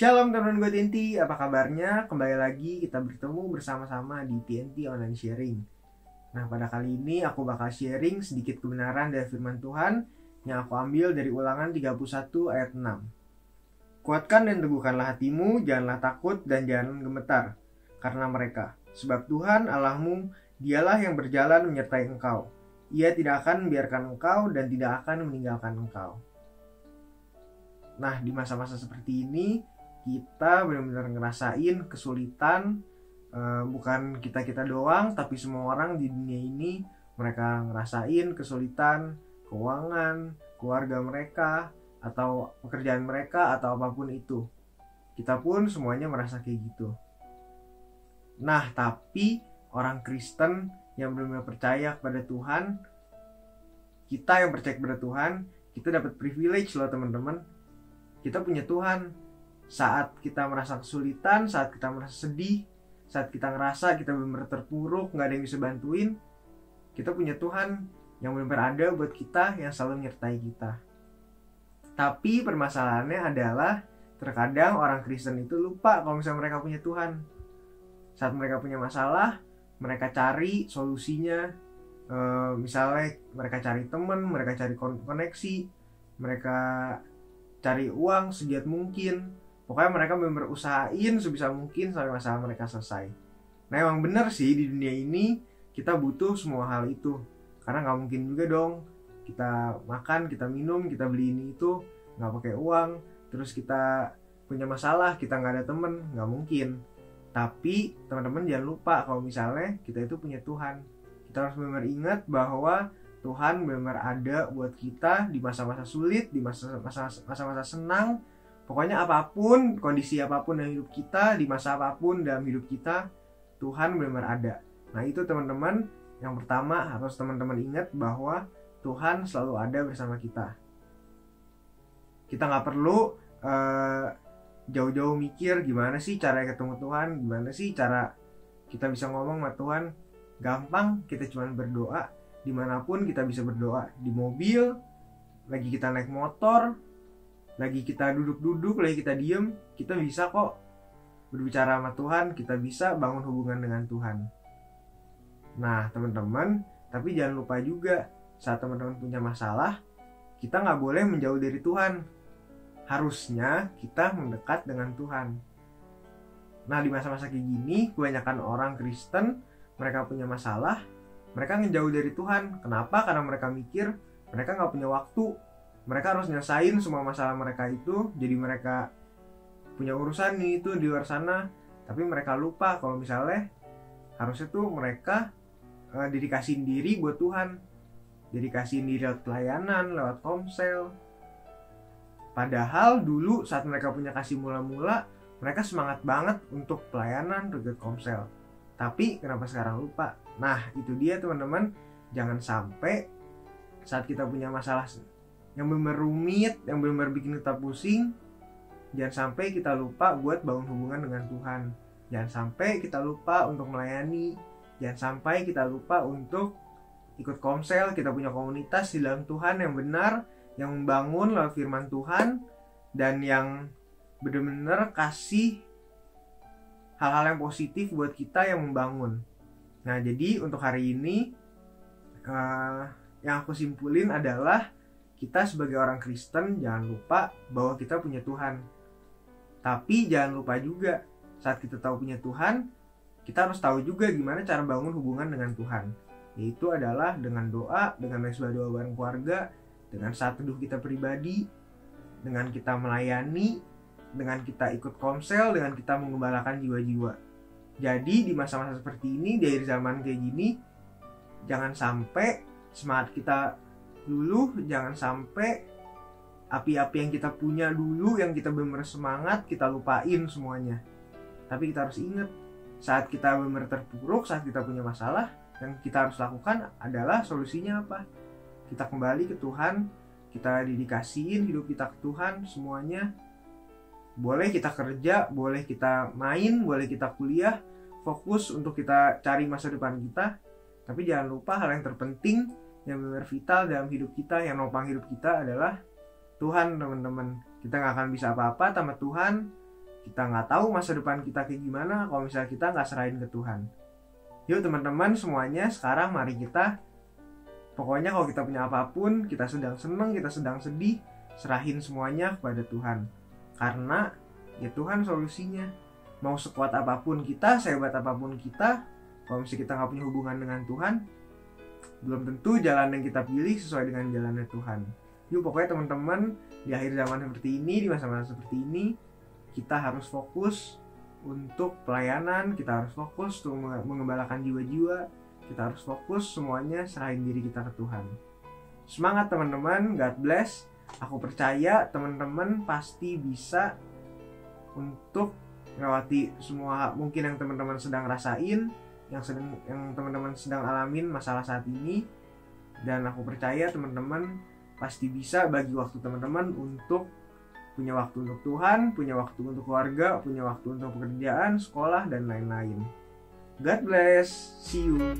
Shalom teman-teman gue TNT, apa kabarnya? Kembali lagi kita bertemu bersama-sama di TNT Online Sharing. Nah, pada kali ini aku bakal sharing sedikit kebenaran dari firman Tuhan yang aku ambil dari Ulangan 31 ayat 6. Kuatkan dan teguhkanlah hatimu, janganlah takut dan jangan gemetar karena mereka. Sebab Tuhan Allahmu, dialah yang berjalan menyertai engkau. Ia tidak akan membiarkan engkau dan tidak akan meninggalkan engkau. Nah, di masa-masa seperti ini kita benar-benar ngerasain kesulitan, bukan kita doang, tapi semua orang di dunia ini mereka ngerasain kesulitan keuangan, keluarga mereka, atau pekerjaan mereka, atau apapun itu. Kita pun semuanya merasa kayak gitu. Nah, tapi orang Kristen yang benar-benar percaya kepada Tuhan, kita yang percaya kepada Tuhan, kita dapat privilege loh teman-teman. Kita punya Tuhan. Saat kita merasa kesulitan, saat kita merasa sedih, saat kita ngerasa kita benar-benar terpuruk, gak ada yang bisa bantuin, kita punya Tuhan yang benar-benar ada buat kita, yang selalu menyertai kita. Tapi permasalahannya adalah terkadang orang Kristen itu lupa kalau misalnya mereka punya Tuhan. Saat mereka punya masalah, mereka cari solusinya. Misalnya mereka cari teman, mereka cari koneksi, mereka cari uang segiat mungkin. Pokoknya mereka berusahain sebisa mungkin sampai masalah mereka selesai. Nah, emang bener sih di dunia ini kita butuh semua hal itu. Karena gak mungkin juga dong kita makan, kita minum, kita beli ini itu gak pakai uang. Terus kita punya masalah, kita gak ada temen, gak mungkin. Tapi teman-teman jangan lupa kalau misalnya kita itu punya Tuhan. Kita harus benar-benar ingat bahwa Tuhan benar-benar ada buat kita di masa-masa sulit, di masa-masa senang. Pokoknya apapun, kondisi apapun dalam hidup kita, di masa apapun dalam hidup kita, Tuhan benar-benar ada. Nah, itu teman-teman, yang pertama harus teman-teman ingat bahwa Tuhan selalu ada bersama kita. Kita gak perlu jauh-jauh mikir gimana sih cara ketemu Tuhan, gimana sih cara kita bisa ngomong sama Tuhan. Gampang, kita cuma berdoa. Dimanapun kita bisa berdoa. Di mobil, lagi kita naik motor, lagi kita duduk-duduk, lagi kita diem, kita bisa kok berbicara sama Tuhan, kita bisa bangun hubungan dengan Tuhan. Nah teman-teman, tapi jangan lupa juga saat teman-teman punya masalah, kita gak boleh menjauh dari Tuhan. Harusnya kita mendekat dengan Tuhan. Nah, di masa-masa kayak gini, kebanyakan orang Kristen, mereka punya masalah, mereka ngejauh dari Tuhan. Kenapa? Karena mereka mikir mereka gak punya waktu. Mereka harus nyelesain semua masalah mereka itu. Jadi mereka punya urusan nih itu di luar sana. Tapi mereka lupa kalau misalnya harusnya tuh mereka dedikasiin diri buat Tuhan. Dedikasiin diri lewat pelayanan, lewat komsel. Padahal dulu saat mereka punya kasih mula-mula, mereka semangat banget untuk pelayanan, untuk komsel. Tapi kenapa sekarang lupa? Nah, itu dia teman-teman. Jangan sampai saat kita punya masalah yang benar-benar rumit, yang benar-benar bikin kita pusing, jangan sampai kita lupa buat bangun hubungan dengan Tuhan. Jangan sampai kita lupa untuk melayani. Jangan sampai kita lupa untuk ikut komsel. Kita punya komunitas di dalam Tuhan yang benar, yang membangun lewat firman Tuhan, dan yang benar-benar kasih hal-hal yang positif buat kita yang membangun. Nah, jadi untuk hari ini yang aku simpulin adalah kita sebagai orang Kristen jangan lupa bahwa kita punya Tuhan. Tapi jangan lupa juga saat kita tahu punya Tuhan, kita harus tahu juga gimana cara bangun hubungan dengan Tuhan. Yaitu adalah dengan doa, dengan sebuah doa bareng keluarga, dengan saat teduh kita pribadi, dengan kita melayani, dengan kita ikut komsel, dengan kita mengembalakan jiwa-jiwa. Jadi di masa-masa seperti ini, dari zaman kayak gini, jangan sampai semangat kita dulu, jangan sampai api-api yang kita punya dulu, yang kita benar-benar semangat, kita lupain semuanya. Tapi kita harus ingat, saat kita benar-benar terpuruk, saat kita punya masalah, yang kita harus lakukan adalah solusinya apa? Kita kembali ke Tuhan, kita dedikasiin hidup kita ke Tuhan semuanya. Boleh kita kerja, boleh kita main, boleh kita kuliah, fokus untuk kita cari masa depan kita. Tapi jangan lupa hal yang terpenting, yang benar vital dalam hidup kita, yang nopang hidup kita adalah Tuhan, teman-teman. Kita gak akan bisa apa-apa tanpa Tuhan. Kita nggak tahu masa depan kita kayak gimana kalau misalnya kita nggak serahin ke Tuhan. Yuk teman-teman semuanya, sekarang mari kita, pokoknya kalau kita punya apapun, kita sedang seneng, kita sedang sedih, serahin semuanya kepada Tuhan. Karena ya Tuhan solusinya. Mau sekuat apapun kita, sehebat apapun kita, kalau misalnya kita nggak punya hubungan dengan Tuhan, belum tentu jalan yang kita pilih sesuai dengan jalannya Tuhan. Yuk pokoknya teman-teman, di akhir zaman seperti ini, di masa-masa seperti ini, kita harus fokus untuk pelayanan, kita harus fokus untuk mengembalakan jiwa-jiwa, kita harus fokus semuanya serahin diri kita ke Tuhan. Semangat teman-teman, God bless. Aku percaya teman-teman pasti bisa untuk melewati semua mungkin yang teman-teman sedang rasain, yang teman-teman sedang alamin masalah saat ini. Dan aku percaya teman-teman pasti bisa bagi waktu teman-teman untuk punya waktu untuk Tuhan, punya waktu untuk keluarga, punya waktu untuk pekerjaan, sekolah, dan lain-lain. God bless. See you.